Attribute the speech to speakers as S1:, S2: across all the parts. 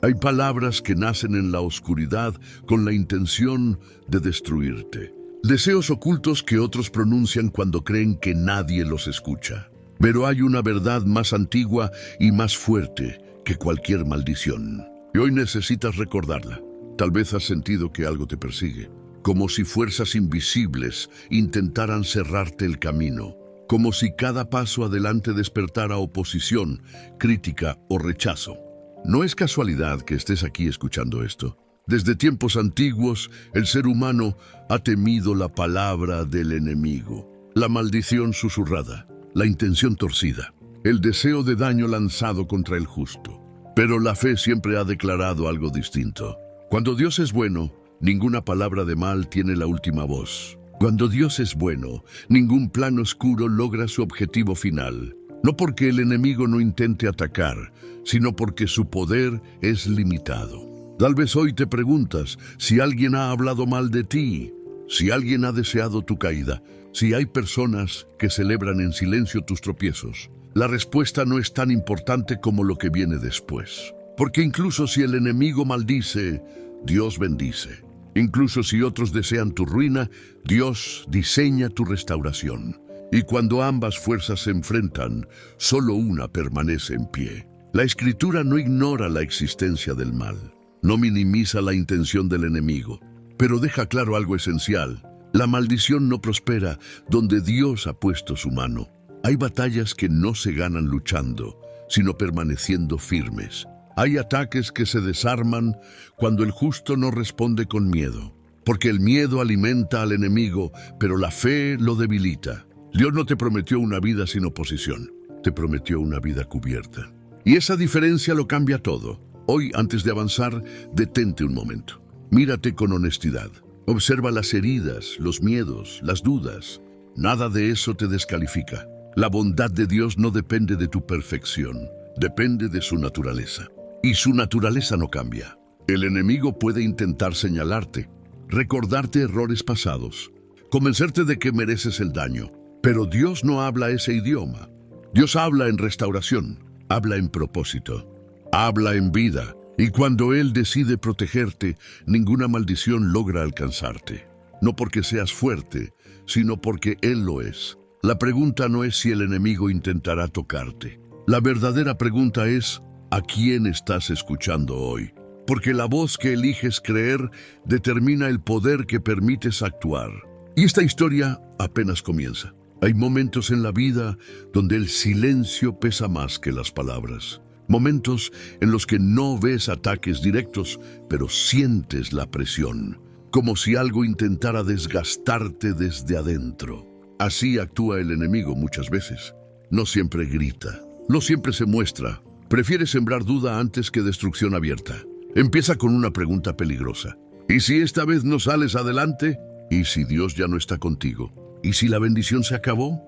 S1: Hay palabras que nacen en la oscuridad con la intención de destruirte. Deseos ocultos que otros pronuncian cuando creen que nadie los escucha. Pero hay una verdad más antigua y más fuerte que cualquier maldición. Y hoy necesitas recordarla. Tal vez has sentido que algo te persigue, como si fuerzas invisibles intentaran cerrarte el camino, como si cada paso adelante despertara oposición, crítica o rechazo. No es casualidad que estés aquí escuchando esto. Desde tiempos antiguos, el ser humano ha temido la palabra del enemigo, la maldición susurrada, la intención torcida, el deseo de daño lanzado contra el justo. Pero la fe siempre ha declarado algo distinto. Cuando Dios es bueno, ninguna palabra de mal tiene la última voz. Cuando Dios es bueno, ningún plan oscuro logra su objetivo final. No porque el enemigo no intente atacar, sino porque su poder es limitado. Tal vez hoy te preguntas si alguien ha hablado mal de ti, si alguien ha deseado tu caída, si hay personas que celebran en silencio tus tropiezos. La respuesta no es tan importante como lo que viene después. Porque incluso si el enemigo maldice, Dios bendice. Incluso si otros desean tu ruina, Dios diseña tu restauración. Y cuando ambas fuerzas se enfrentan, solo una permanece en pie. La Escritura no ignora la existencia del mal, no minimiza la intención del enemigo, pero deja claro algo esencial. La maldición no prospera donde Dios ha puesto su mano. Hay batallas que no se ganan luchando, sino permaneciendo firmes. Hay ataques que se desarman cuando el justo no responde con miedo, porque el miedo alimenta al enemigo, pero la fe lo debilita. Dios no te prometió una vida sin oposición, te prometió una vida cubierta. Y esa diferencia lo cambia todo. Hoy, antes de avanzar, detente un momento. Mírate con honestidad. Observa las heridas, los miedos, las dudas. Nada de eso te descalifica. La bondad de Dios no depende de tu perfección, depende de su naturaleza. Y su naturaleza no cambia. El enemigo puede intentar señalarte, recordarte errores pasados, convencerte de que mereces el daño. Pero Dios no habla ese idioma. Dios habla en restauración, habla en propósito, habla en vida. Y cuando Él decide protegerte, ninguna maldición logra alcanzarte. No porque seas fuerte, sino porque Él lo es. La pregunta no es si el enemigo intentará tocarte. La verdadera pregunta es, ¿a quién estás escuchando hoy? Porque la voz que eliges creer determina el poder que permites actuar. Y esta historia apenas comienza. Hay momentos en la vida donde el silencio pesa más que las palabras. Momentos en los que no ves ataques directos, pero sientes la presión, como si algo intentara desgastarte desde adentro. Así actúa el enemigo muchas veces. No siempre grita, no siempre se muestra. Prefiere sembrar duda antes que destrucción abierta. Empieza con una pregunta peligrosa. ¿Y si esta vez no sales adelante? ¿Y si Dios ya no está contigo? ¿Y si la bendición se acabó?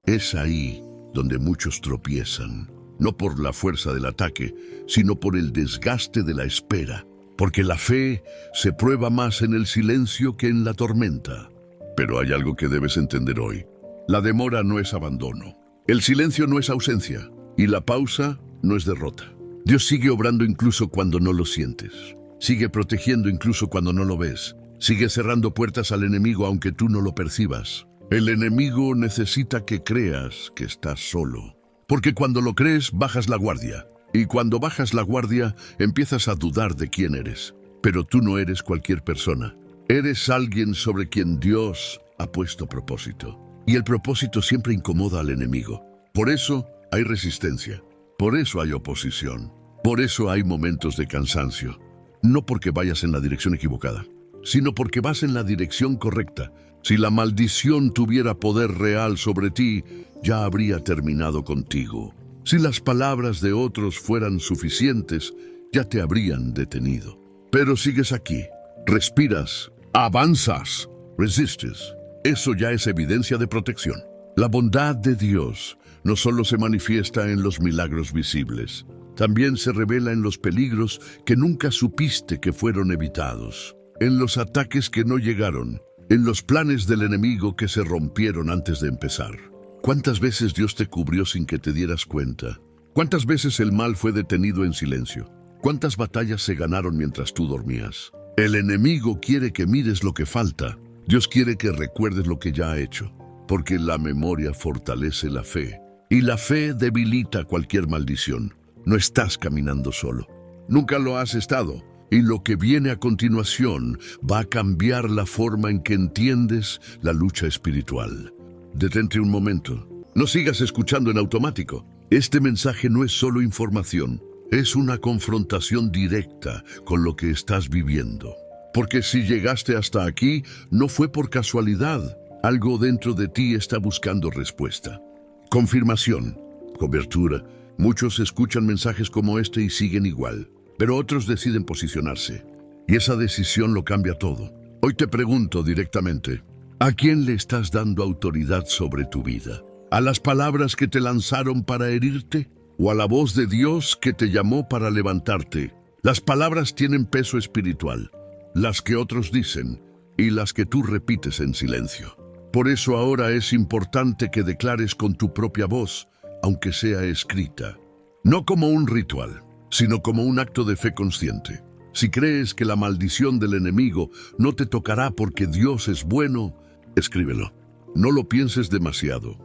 S1: Es ahí donde muchos tropiezan, no por la fuerza del ataque, sino por el desgaste de la espera, porque la fe se prueba más en el silencio que en la tormenta. Pero hay algo que debes entender hoy. La demora no es abandono, el silencio no es ausencia, y la pausa no es derrota. Dios sigue obrando incluso cuando no lo sientes, sigue protegiendo incluso cuando no lo ves. Sigue cerrando puertas al enemigo aunque tú no lo percibas. El enemigo necesita que creas que estás solo. Porque cuando lo crees, bajas la guardia. Y cuando bajas la guardia, empiezas a dudar de quién eres. Pero tú no eres cualquier persona. Eres alguien sobre quien Dios ha puesto propósito. Y el propósito siempre incomoda al enemigo. Por eso hay resistencia. Por eso hay oposición. Por eso hay momentos de cansancio. No porque vayas en la dirección equivocada, sino porque vas en la dirección correcta. Si la maldición tuviera poder real sobre ti, ya habría terminado contigo. Si las palabras de otros fueran suficientes, ya te habrían detenido. Pero sigues aquí, respiras, avanzas, resistes. Eso ya es evidencia de protección. La bondad de Dios no solo se manifiesta en los milagros visibles, también se revela en los peligros que nunca supiste que fueron evitados, en los ataques que no llegaron, en los planes del enemigo que se rompieron antes de empezar. ¿Cuántas veces Dios te cubrió sin que te dieras cuenta? ¿Cuántas veces el mal fue detenido en silencio? ¿Cuántas batallas se ganaron mientras tú dormías? El enemigo quiere que mires lo que falta. Dios quiere que recuerdes lo que ya ha hecho, porque la memoria fortalece la fe, y la fe debilita cualquier maldición. No estás caminando solo. Nunca lo has estado. Y lo que viene a continuación va a cambiar la forma en que entiendes la lucha espiritual. Detente un momento. No sigas escuchando en automático. Este mensaje no es solo información, es una confrontación directa con lo que estás viviendo. Porque si llegaste hasta aquí, no fue por casualidad. Algo dentro de ti está buscando respuesta. Confirmación, cobertura. Muchos escuchan mensajes como este y siguen igual. Pero otros deciden posicionarse, y esa decisión lo cambia todo. Hoy te pregunto directamente, ¿a quién le estás dando autoridad sobre tu vida? ¿A las palabras que te lanzaron para herirte? ¿O a la voz de Dios que te llamó para levantarte? Las palabras tienen peso espiritual, las que otros dicen y las que tú repites en silencio. Por eso ahora es importante que declares con tu propia voz, aunque sea escrita, no como un ritual, sino como un acto de fe consciente. Si crees que la maldición del enemigo no te tocará porque Dios es bueno, escríbelo. No lo pienses demasiado.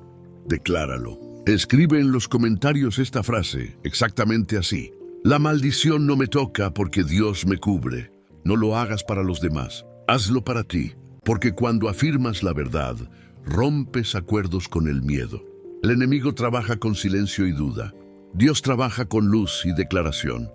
S1: Decláralo. Escribe en los comentarios esta frase, exactamente así. La maldición no me toca porque Dios me cubre. No lo hagas para los demás. Hazlo para ti, porque cuando afirmas la verdad, rompes acuerdos con el miedo. El enemigo trabaja con silencio y duda. Dios trabaja con luz y declaración.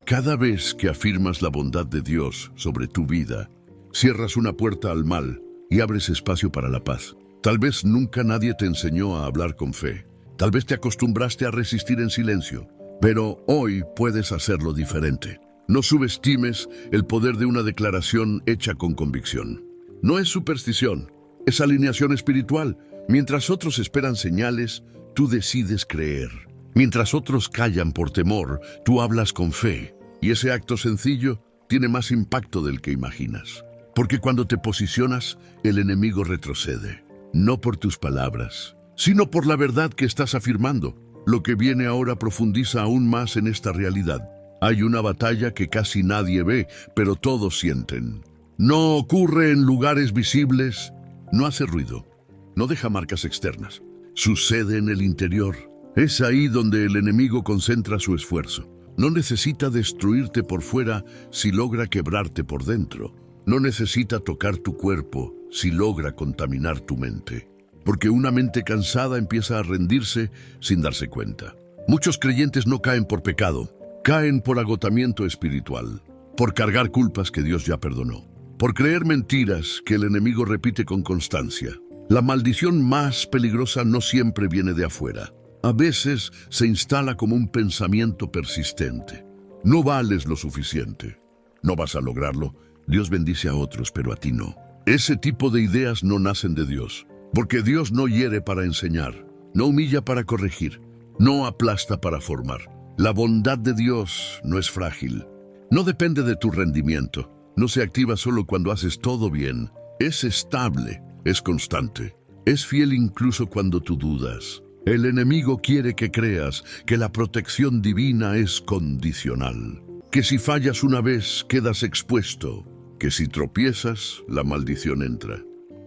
S1: Cada vez que afirmas la bondad de Dios sobre tu vida, cierras una puerta al mal y abres espacio para la paz. Tal vez nunca nadie te enseñó a hablar con fe. Tal vez te acostumbraste a resistir en silencio, pero hoy puedes hacerlo diferente. No subestimes el poder de una declaración hecha con convicción. No es superstición, es alineación espiritual. Mientras otros esperan señales, tú decides creer. Mientras otros callan por temor, tú hablas con fe. Y ese acto sencillo tiene más impacto del que imaginas. Porque cuando te posicionas, el enemigo retrocede. No por tus palabras, sino por la verdad que estás afirmando. Lo que viene ahora profundiza aún más en esta realidad. Hay una batalla que casi nadie ve, pero todos sienten. No ocurre en lugares visibles, no hace ruido, no deja marcas externas. Sucede en el interior. Es ahí donde el enemigo concentra su esfuerzo. No necesita destruirte por fuera si logra quebrarte por dentro. No necesita tocar tu cuerpo si logra contaminar tu mente. Porque una mente cansada empieza a rendirse sin darse cuenta. Muchos creyentes no caen por pecado, caen por agotamiento espiritual, por cargar culpas que Dios ya perdonó, por creer mentiras que el enemigo repite con constancia. La maldición más peligrosa no siempre viene de afuera. A veces se instala como un pensamiento persistente. No vales lo suficiente. No vas a lograrlo. Dios bendice a otros, pero a ti no. Ese tipo de ideas no nacen de Dios, porque Dios no hiere para enseñar, no humilla para corregir, no aplasta para formar. La bondad de Dios no es frágil. No depende de tu rendimiento. No se activa solo cuando haces todo bien. Es estable, es constante. Es fiel incluso cuando tú dudas. El enemigo quiere que creas que la protección divina es condicional, que si fallas una vez quedas expuesto, que si tropiezas la maldición entra.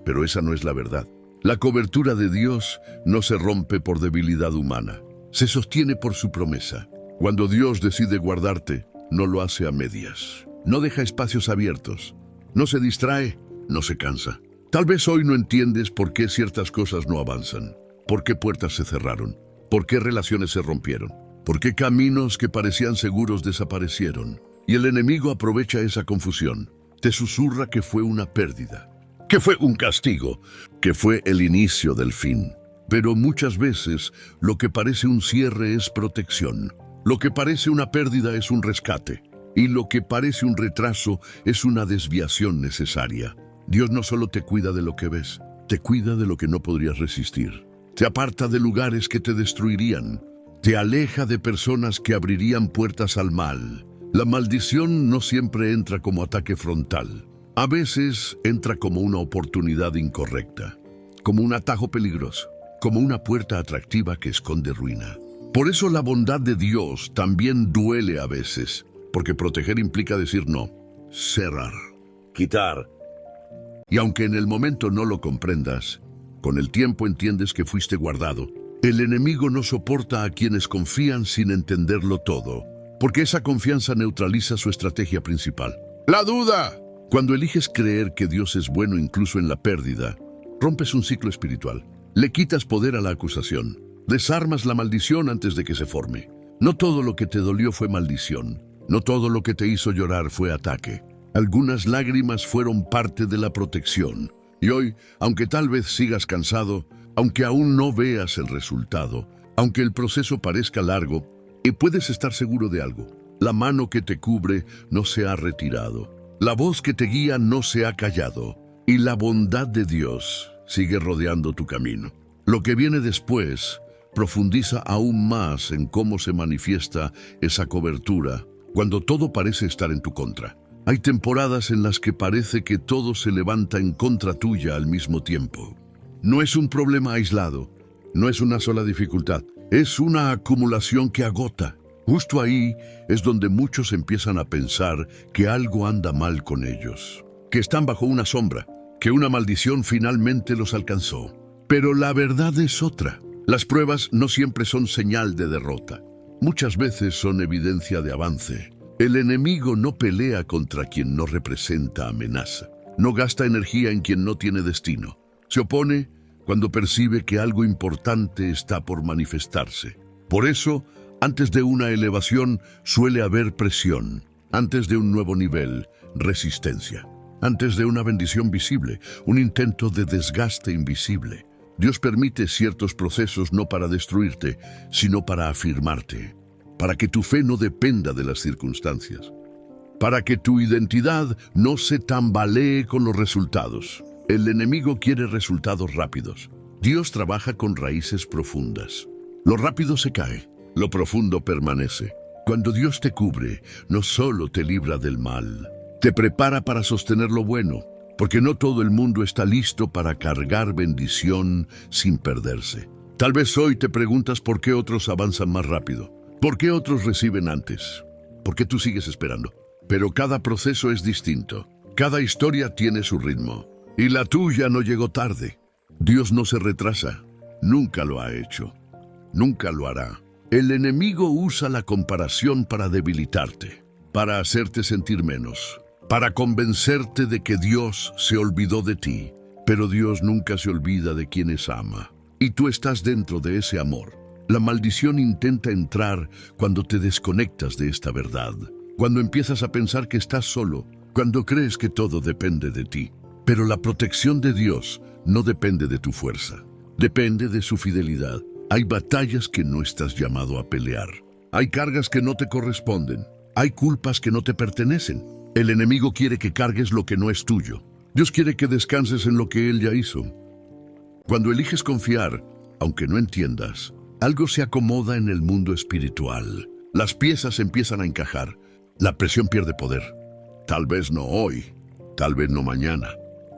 S1: Pero esa no es la verdad. La cobertura de Dios no se rompe por debilidad humana, se sostiene por su promesa. Cuando Dios decide guardarte, no lo hace a medias. No deja espacios abiertos, no se distrae, no se cansa. Tal vez hoy no entiendes por qué ciertas cosas no avanzan. ¿Por qué puertas se cerraron? ¿Por qué relaciones se rompieron? ¿Por qué caminos que parecían seguros desaparecieron? Y el enemigo aprovecha esa confusión. Te susurra que fue una pérdida, que fue un castigo, que fue el inicio del fin. Pero muchas veces lo que parece un cierre es protección. Lo que parece una pérdida es un rescate. Y lo que parece un retraso es una desviación necesaria. Dios no solo te cuida de lo que ves, te cuida de lo que no podrías resistir. Te aparta de lugares que te destruirían. Te aleja de personas que abrirían puertas al mal. La maldición no siempre entra como ataque frontal. A veces entra como una oportunidad incorrecta, como un atajo peligroso, como una puerta atractiva que esconde ruina. Por eso la bondad de Dios también duele a veces, porque proteger implica decir no, cerrar, quitar. Y aunque en el momento no lo comprendas, con el tiempo entiendes que fuiste guardado. El enemigo no soporta a quienes confían sin entenderlo todo, porque esa confianza neutraliza su estrategia principal. ¡La duda! Cuando eliges creer que Dios es bueno incluso en la pérdida, rompes un ciclo espiritual. Le quitas poder a la acusación. Desarmas la maldición antes de que se forme. No todo lo que te dolió fue maldición. No todo lo que te hizo llorar fue ataque. Algunas lágrimas fueron parte de la protección. Y hoy, aunque tal vez sigas cansado, aunque aún no veas el resultado, aunque el proceso parezca largo, puedes estar seguro de algo. La mano que te cubre no se ha retirado. La voz que te guía no se ha callado. Y la bondad de Dios sigue rodeando tu camino. Lo que viene después profundiza aún más en cómo se manifiesta esa cobertura cuando todo parece estar en tu contra. Hay temporadas en las que parece que todo se levanta en contra tuya al mismo tiempo. No es un problema aislado, no es una sola dificultad, es una acumulación que agota. Justo ahí es donde muchos empiezan a pensar que algo anda mal con ellos, que están bajo una sombra, que una maldición finalmente los alcanzó. Pero la verdad es otra. Las pruebas no siempre son señal de derrota. Muchas veces son evidencia de avance. El enemigo no pelea contra quien no representa amenaza. No gasta energía en quien no tiene destino. Se opone cuando percibe que algo importante está por manifestarse. Por eso, antes de una elevación suele haber presión. Antes de un nuevo nivel, resistencia. Antes de una bendición visible, un intento de desgaste invisible. Dios permite ciertos procesos no para destruirte, sino para afirmarte, para que tu fe no dependa de las circunstancias, para que tu identidad no se tambalee con los resultados. El enemigo quiere resultados rápidos. Dios trabaja con raíces profundas. Lo rápido se cae, lo profundo permanece. Cuando Dios te cubre, no solo te libra del mal, te prepara para sostener lo bueno, porque no todo el mundo está listo para cargar bendición sin perderse. Tal vez hoy te preguntas por qué otros avanzan más rápido, por qué otros reciben antes, por qué tú sigues esperando. Pero cada proceso es distinto, cada historia tiene su ritmo, y la tuya no llegó tarde. Dios no se retrasa, nunca lo ha hecho, nunca lo hará. El enemigo usa la comparación para debilitarte, para hacerte sentir menos, para convencerte de que Dios se olvidó de ti. Pero Dios nunca se olvida de quienes ama. Y tú estás dentro de ese amor. La maldición intenta entrar cuando te desconectas de esta verdad. Cuando empiezas a pensar que estás solo. Cuando crees que todo depende de ti. Pero la protección de Dios no depende de tu fuerza. Depende de su fidelidad. Hay batallas que no estás llamado a pelear. Hay cargas que no te corresponden. Hay culpas que no te pertenecen. El enemigo quiere que cargues lo que no es tuyo. Dios quiere que descanses en lo que Él ya hizo. Cuando eliges confiar, aunque no entiendas, algo se acomoda en el mundo espiritual. Las piezas empiezan a encajar. La presión pierde poder. Tal vez no hoy, tal vez no mañana.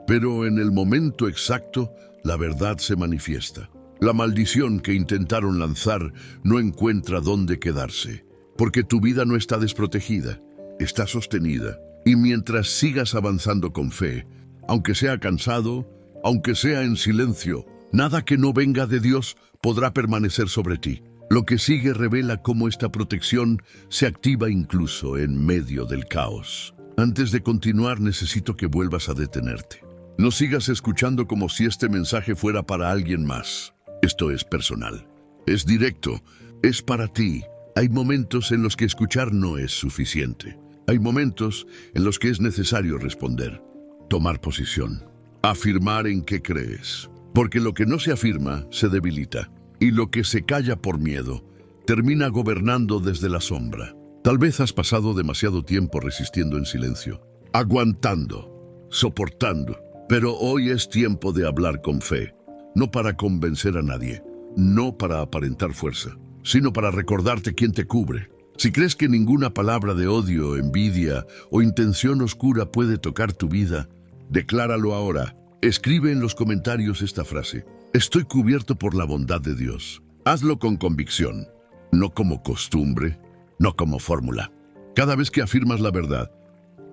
S1: Pero en el momento exacto, la verdad se manifiesta. La maldición que intentaron lanzar no encuentra dónde quedarse, porque tu vida no está desprotegida, está sostenida. Y mientras sigas avanzando con fe, aunque sea cansado, aunque sea en silencio, nada que no venga de Dios podrá permanecer sobre ti. Lo que sigue revela cómo esta protección se activa incluso en medio del caos. Antes de continuar, necesito que vuelvas a detenerte. No sigas escuchando como si este mensaje fuera para alguien más. Esto es personal, es directo, es para ti. Hay momentos en los que escuchar no es suficiente. Hay momentos en los que es necesario responder, tomar posición, afirmar en qué crees. Porque lo que no se afirma se debilita, y lo que se calla por miedo termina gobernando desde la sombra. Tal vez has pasado demasiado tiempo resistiendo en silencio, aguantando, soportando, pero hoy es tiempo de hablar con fe, no para convencer a nadie, no para aparentar fuerza, sino para recordarte quién te cubre. Si crees que ninguna palabra de odio, envidia o intención oscura puede tocar tu vida, decláralo ahora. Escribe en los comentarios esta frase: estoy cubierto por la bondad de Dios. Hazlo con convicción. no como costumbre, no como fórmula. Cada vez que afirmas la verdad,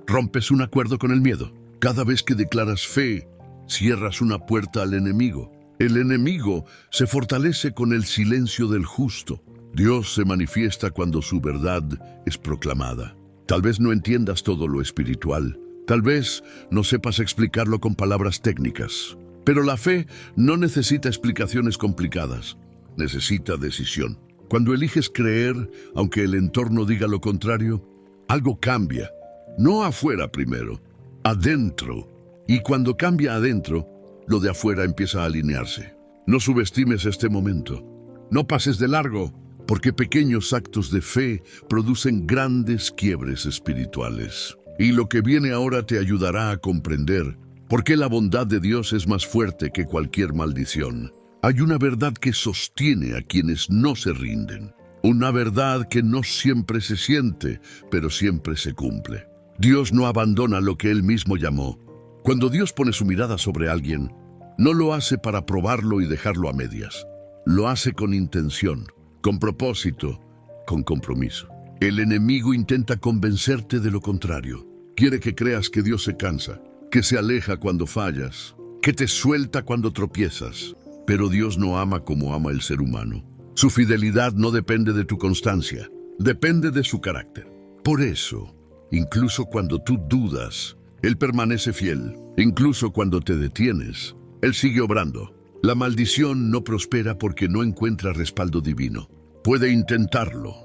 S1: rompes un acuerdo con el miedo. Cada vez que declaras fe, cierras una puerta al enemigo. El enemigo se fortalece con el silencio del justo. Dios se manifiesta cuando su verdad es proclamada. Tal vez no entiendas todo lo espiritual. Tal vez no sepas explicarlo con palabras técnicas. Pero la fe no necesita explicaciones complicadas. Necesita decisión. Cuando eliges creer, aunque el entorno diga lo contrario, algo cambia. No afuera primero, adentro. Y cuando cambia adentro, lo de afuera empieza a alinearse. No subestimes este momento. No pases de largo, porque pequeños actos de fe producen grandes quiebres espirituales. Y lo que viene ahora te ayudará a comprender por qué la bondad de Dios es más fuerte que cualquier maldición. Hay una verdad que sostiene a quienes no se rinden. Una verdad que no siempre se siente, pero siempre se cumple. Dios no abandona lo que Él mismo llamó. Cuando Dios pone su mirada sobre alguien, no lo hace para probarlo y dejarlo a medias. Lo hace con intención, con propósito, con compromiso. El enemigo intenta convencerte de lo contrario. Quiere que creas que Dios se cansa, que se aleja cuando fallas, que te suelta cuando tropiezas. Pero Dios no ama como ama el ser humano. Su fidelidad no depende de tu constancia, depende de su carácter. Por eso, incluso cuando tú dudas, Él permanece fiel. Incluso cuando te detienes, Él sigue obrando. La maldición no prospera porque no encuentra respaldo divino. Puede intentarlo,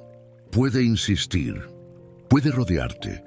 S1: puede insistir, puede rodearte,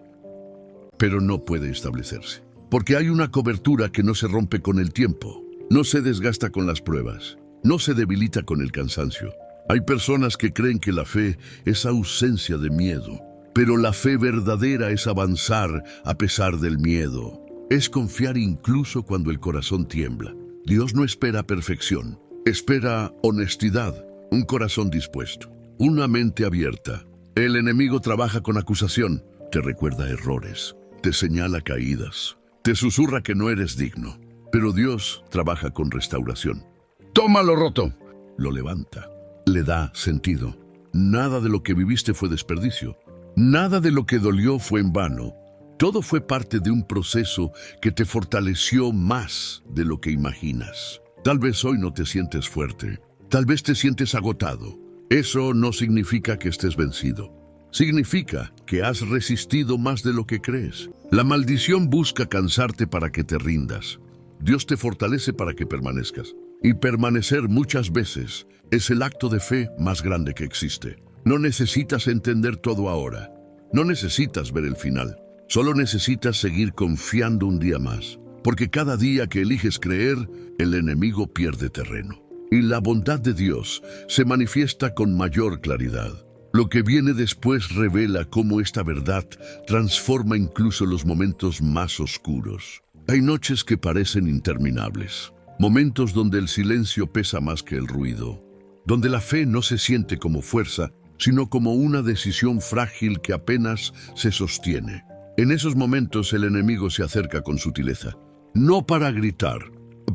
S1: pero no puede establecerse. Porque hay una cobertura que no se rompe con el tiempo, no se desgasta con las pruebas, no se debilita con el cansancio. Hay personas que creen que la fe es ausencia de miedo, pero la fe verdadera es avanzar a pesar del miedo. Es confiar incluso cuando el corazón tiembla. Dios no espera perfección, espera honestidad, un corazón dispuesto, una mente abierta. El enemigo trabaja con acusación, te recuerda errores, te señala caídas, te susurra que no eres digno. Pero Dios trabaja con restauración. Toma lo roto, lo levanta, le da sentido. Nada de lo que viviste fue desperdicio. Nada de lo que dolió fue en vano. Todo fue parte de un proceso que te fortaleció más de lo que imaginas. Tal vez hoy no te sientes fuerte. Tal vez te sientes agotado. Eso no significa que estés vencido. Significa que has resistido más de lo que crees. La maldición busca cansarte para que te rindas. Dios te fortalece para que permanezcas. Y permanecer muchas veces es el acto de fe más grande que existe. No necesitas entender todo ahora. No necesitas ver el final. Solo necesitas seguir confiando un día más. Porque cada día que eliges creer, el enemigo pierde terreno. Y la bondad de Dios se manifiesta con mayor claridad. Lo que viene después revela cómo esta verdad transforma incluso los momentos más oscuros. Hay noches que parecen interminables. Momentos donde el silencio pesa más que el ruido. Donde la fe no se siente como fuerza, sino como una decisión frágil que apenas se sostiene. En esos momentos el enemigo se acerca con sutileza. No para gritar,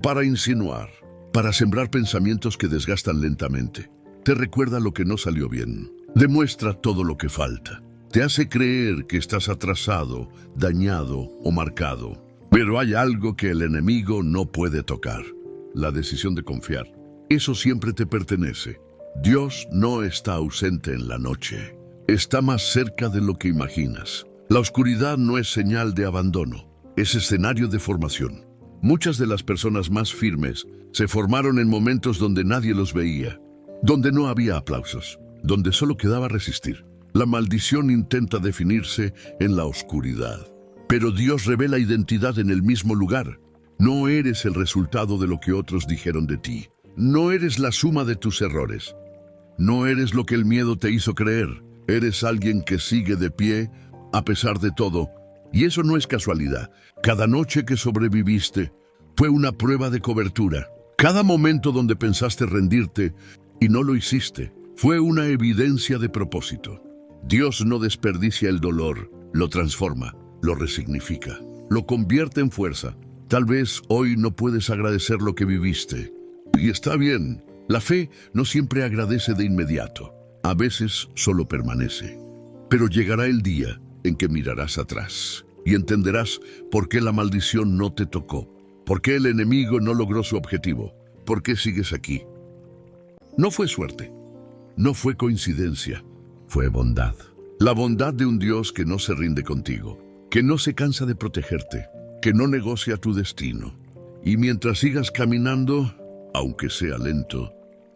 S1: para insinuar, para sembrar pensamientos que desgastan lentamente. Te recuerda lo que no salió bien. Demuestra todo lo que falta. Te hace creer que estás atrasado, dañado o marcado. Pero hay algo que el enemigo no puede tocar. La decisión de confiar. Eso siempre te pertenece. Dios no está ausente en la noche. Está más cerca de lo que imaginas. La oscuridad no es señal de abandono. Es escenario de formación. Muchas de las personas más firmes se formaron en momentos donde nadie los veía. Donde no había aplausos. Donde solo quedaba resistir. La maldición intenta definirse en la oscuridad. Pero Dios revela identidad en el mismo lugar. No eres el resultado de lo que otros dijeron de ti. No eres la suma de tus errores. No eres lo que el miedo te hizo creer. Eres alguien que sigue de pie a pesar de todo. Y eso no es casualidad. Cada noche que sobreviviste fue una prueba de cobertura. Cada momento donde pensaste rendirte y no lo hiciste fue una evidencia de propósito. Dios no desperdicia el dolor, lo transforma. Lo resignifica, lo convierte en fuerza. Tal vez hoy no puedes agradecer lo que viviste. Y está bien, la fe no siempre agradece de inmediato. a veces solo permanece. Pero llegará el día en que mirarás atrás y entenderás por qué la maldición no te tocó, por qué el enemigo no logró su objetivo, por qué sigues aquí. No fue suerte, no fue coincidencia, fue bondad. La bondad de un Dios que no se rinde contigo, que no se cansa de protegerte, que no negocia tu destino. Y mientras sigas caminando, aunque sea lento,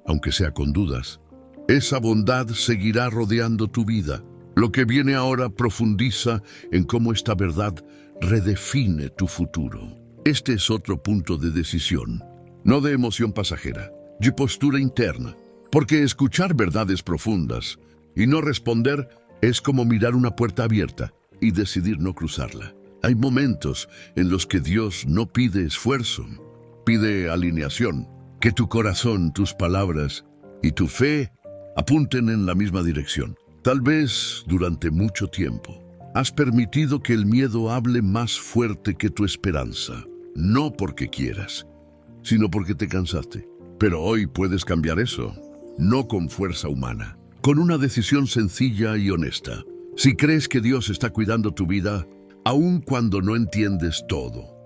S1: aunque sea con dudas, esa bondad seguirá rodeando tu vida. Lo que viene ahora profundiza en cómo esta verdad redefine tu futuro. Este es otro punto de decisión, no de emoción pasajera, de postura interna, porque escuchar verdades profundas y no responder es como mirar una puerta abierta y decidir no cruzarla. Hay momentos en los que Dios no pide esfuerzo, pide alineación, que tu corazón, tus palabras y tu fe apunten en la misma dirección. Tal vez durante mucho tiempo has permitido que el miedo hable más fuerte que tu esperanza, no porque quieras, sino porque te cansaste. Pero hoy puedes cambiar eso, no con fuerza humana, con una decisión sencilla y honesta. Si crees que Dios está cuidando tu vida, aun cuando no entiendes todo,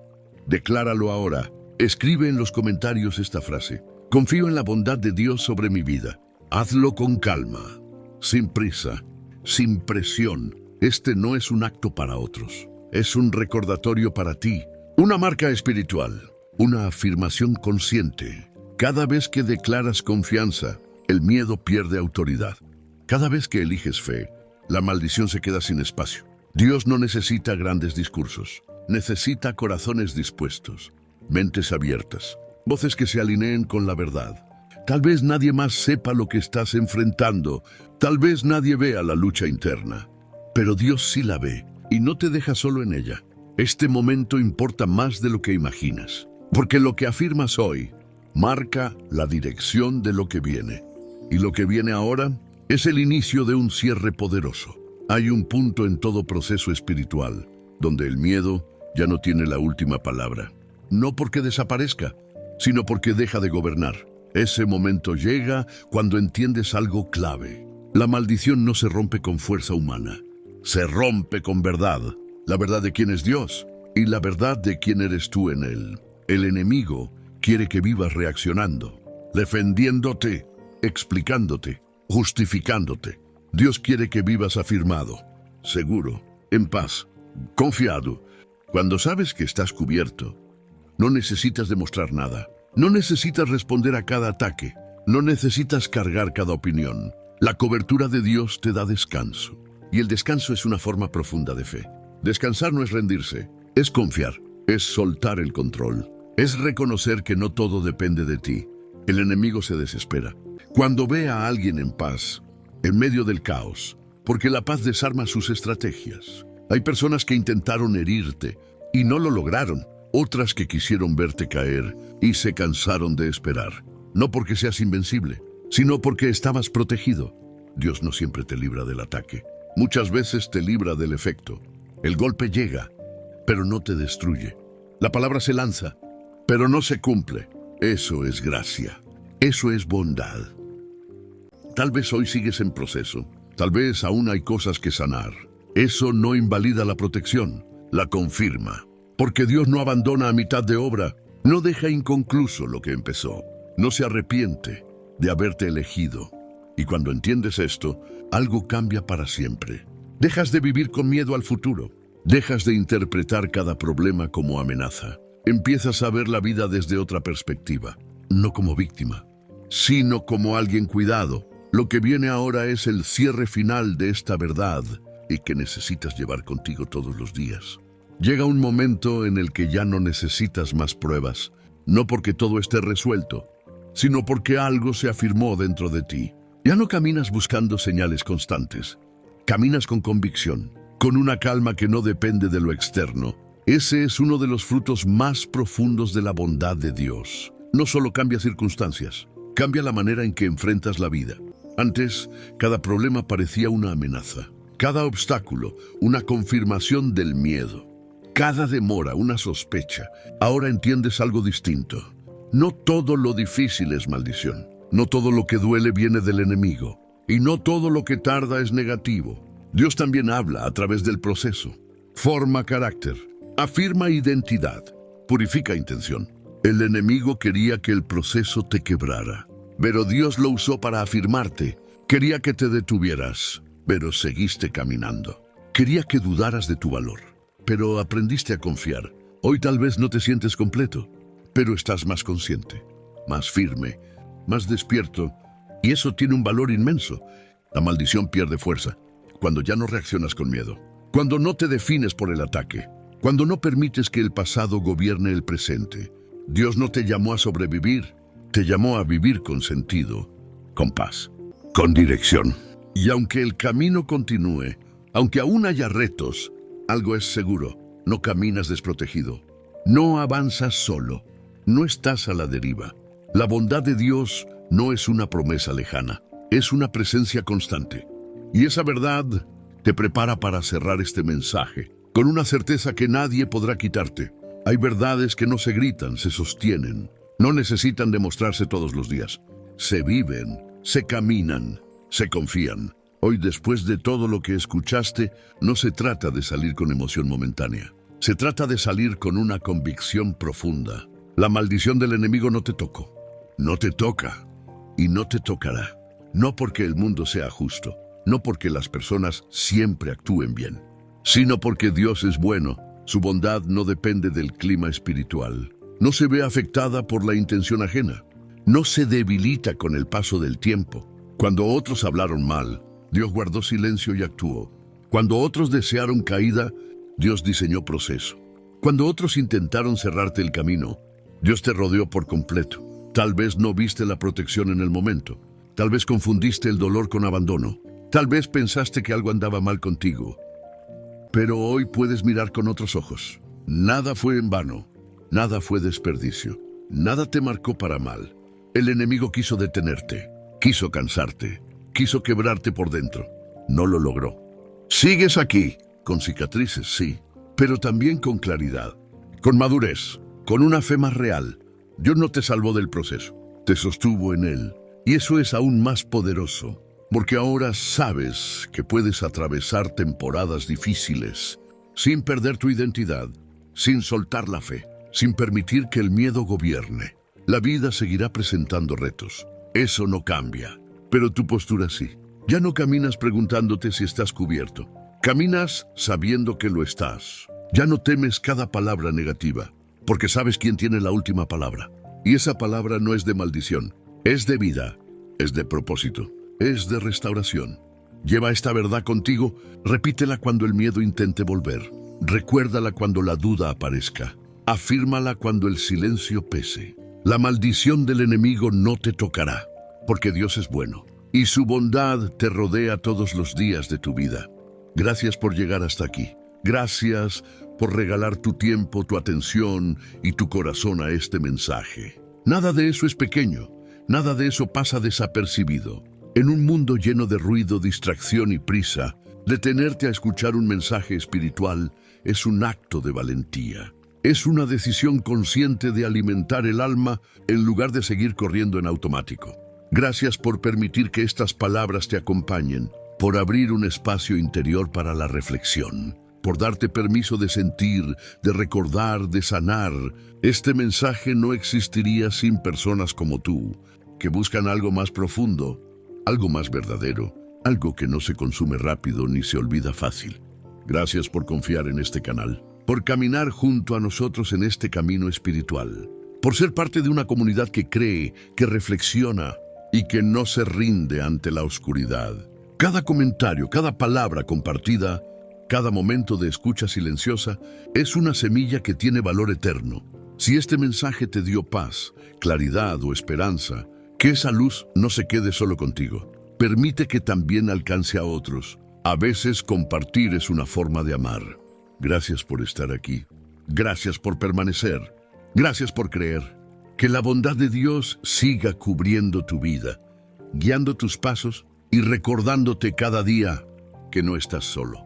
S1: decláralo ahora. Escribe en los comentarios esta frase: confío en la bondad de Dios sobre mi vida. Hazlo con calma, sin prisa, sin presión. Este no es un acto para otros, es un recordatorio para ti, una marca espiritual, una afirmación consciente. Cada vez que declaras confianza, el miedo pierde autoridad. Cada vez que eliges fe, la maldición se queda sin espacio. Dios no necesita grandes discursos, necesita corazones dispuestos, mentes abiertas, voces que se alineen con la verdad. Tal vez nadie más sepa lo que estás enfrentando, tal vez nadie vea la lucha interna, pero Dios sí la ve y no te deja solo en ella. Este momento importa más de lo que imaginas, porque lo que afirmas hoy marca la dirección de lo que viene. Y lo que viene ahora es el inicio de un cierre poderoso. Hay un punto en todo proceso espiritual donde el miedo ya no tiene la última palabra. No porque desaparezca, sino porque deja de gobernar. Ese momento llega cuando entiendes algo clave. La maldición no se rompe con fuerza humana, se rompe con verdad. La verdad de quién es Dios y la verdad de quién eres tú en Él. El enemigo quiere que vivas reaccionando, defendiéndote, explicándote, justificándote. Dios quiere que vivas afirmado, seguro, en paz, confiado. Cuando sabes que estás cubierto, no necesitas demostrar nada. No necesitas responder a cada ataque. No necesitas cargar cada opinión. La cobertura de Dios te da descanso. Y el descanso es una forma profunda de fe. Descansar no es rendirse, es confiar, es soltar el control. Es reconocer que no todo depende de ti. El enemigo se desespera cuando ve a alguien en paz, en medio del caos, porque la paz desarma sus estrategias. Hay personas que intentaron herirte y no lo lograron. Otras que quisieron verte caer y se cansaron de esperar. No porque seas invencible, sino porque estabas protegido. Dios no siempre te libra del ataque. Muchas veces te libra del efecto. El golpe llega, pero no te destruye. La palabra se lanza, pero no se cumple. Eso es gracia. Eso es bondad. Tal vez hoy sigues en proceso. Tal vez aún hay cosas que sanar. Eso no invalida la protección, la confirma. Porque Dios no abandona a mitad de obra, no deja inconcluso lo que empezó, no se arrepiente de haberte elegido. Y cuando entiendes esto, algo cambia para siempre. Dejas de vivir con miedo al futuro, dejas de interpretar cada problema como amenaza. Empiezas a ver la vida desde otra perspectiva, no como víctima, sino como alguien cuidado. Lo que viene ahora es el cierre final de esta verdad y que necesitas llevar contigo todos los días. Llega un momento en el que ya no necesitas más pruebas, no porque todo esté resuelto, sino porque algo se afirmó dentro de ti. Ya no caminas buscando señales constantes, caminas con convicción, con una calma que no depende de lo externo. Ese es uno de los frutos más profundos de la bondad de Dios. No solo cambia circunstancias, cambia la manera en que enfrentas la vida. Antes, cada problema parecía una amenaza, cada obstáculo una confirmación del miedo. Cada demora, una sospecha. Ahora entiendes algo distinto. No todo lo difícil es maldición. No todo lo que duele viene del enemigo. Y no todo lo que tarda es negativo. Dios también habla a través del proceso. Forma carácter, afirma identidad, purifica intención. El enemigo quería que el proceso te quebrara, pero Dios lo usó para afirmarte. Quería que te detuvieras, pero seguiste caminando. Quería que dudaras de tu valor, pero aprendiste a confiar. Hoy tal vez no te sientes completo, pero estás más consciente, más firme, más despierto, y eso tiene un valor inmenso. La maldición pierde fuerza cuando ya no reaccionas con miedo, cuando no te defines por el ataque, cuando no permites que el pasado gobierne el presente. Dios no te llamó a sobrevivir, te llamó a vivir con sentido, con paz, con dirección. Y aunque el camino continúe, aunque aún haya retos, algo es seguro: no caminas desprotegido, no avanzas solo, no estás a la deriva. La bondad de Dios no es una promesa lejana, es una presencia constante. Y esa verdad te prepara para cerrar este mensaje con una certeza que nadie podrá quitarte. Hay verdades que no se gritan, se sostienen. No necesitan demostrarse todos los días. Se viven, se caminan, se confían. Hoy, después de todo lo que escuchaste, no se trata de salir con emoción momentánea. Se trata de salir con una convicción profunda. La maldición del enemigo no te tocó, no te toca y no te tocará. No porque el mundo sea justo, no porque las personas siempre actúen bien, sino porque Dios es bueno. Su bondad no depende del clima espiritual. No se ve afectada por la intención ajena. No se debilita con el paso del tiempo. Cuando otros hablaron mal, Dios guardó silencio y actuó. Cuando otros desearon caída, Dios diseñó proceso. Cuando otros intentaron cerrarte el camino, Dios te rodeó por completo. Tal vez no viste la protección en el momento. Tal vez confundiste el dolor con abandono. Tal vez pensaste que algo andaba mal contigo. Pero hoy puedes mirar con otros ojos. Nada fue en vano. Nada fue desperdicio. Nada te marcó para mal. El enemigo quiso detenerte, quiso cansarte, quiso quebrarte por dentro. No lo logró. Sigues aquí, con cicatrices, sí, pero también con claridad, con madurez, con una fe más real. Dios no te salvó del proceso, te sostuvo en él. Y eso es aún más poderoso, porque ahora sabes que puedes atravesar temporadas difíciles sin perder tu identidad, sin soltar la fe, sin permitir que el miedo gobierne. La vida seguirá presentando retos. Eso no cambia, pero tu postura sí. Ya no caminas preguntándote si estás cubierto. Caminas sabiendo que lo estás. Ya no temes cada palabra negativa, porque sabes quién tiene la última palabra. Y esa palabra no es de maldición, es de vida, es de propósito, es de restauración. Lleva esta verdad contigo, repítela cuando el miedo intente volver. Recuérdala cuando la duda aparezca. Afírmala cuando el silencio pese. La maldición del enemigo no te tocará, porque Dios es bueno, y su bondad te rodea todos los días de tu vida. Gracias por llegar hasta aquí. Gracias por regalar tu tiempo, tu atención y tu corazón a este mensaje. Nada de eso es pequeño, nada de eso pasa desapercibido. En un mundo lleno de ruido, distracción y prisa, detenerte a escuchar un mensaje espiritual es un acto de valentía. Es una decisión consciente de alimentar el alma en lugar de seguir corriendo en automático. Gracias por permitir que estas palabras te acompañen, por abrir un espacio interior para la reflexión, por darte permiso de sentir, de recordar, de sanar. Este mensaje no existiría sin personas como tú, que buscan algo más profundo, algo más verdadero, algo que no se consume rápido ni se olvida fácil. Gracias por confiar en este canal, por caminar junto a nosotros en este camino espiritual, por ser parte de una comunidad que cree, que reflexiona y que no se rinde ante la oscuridad. Cada comentario, cada palabra compartida, cada momento de escucha silenciosa es una semilla que tiene valor eterno. Si este mensaje te dio paz, claridad o esperanza, que esa luz no se quede solo contigo. Permite que también alcance a otros. A veces compartir es una forma de amar. Gracias por estar aquí. Gracias por permanecer. Gracias por creer. Que la bondad de Dios siga cubriendo tu vida, guiando tus pasos y recordándote cada día que no estás solo.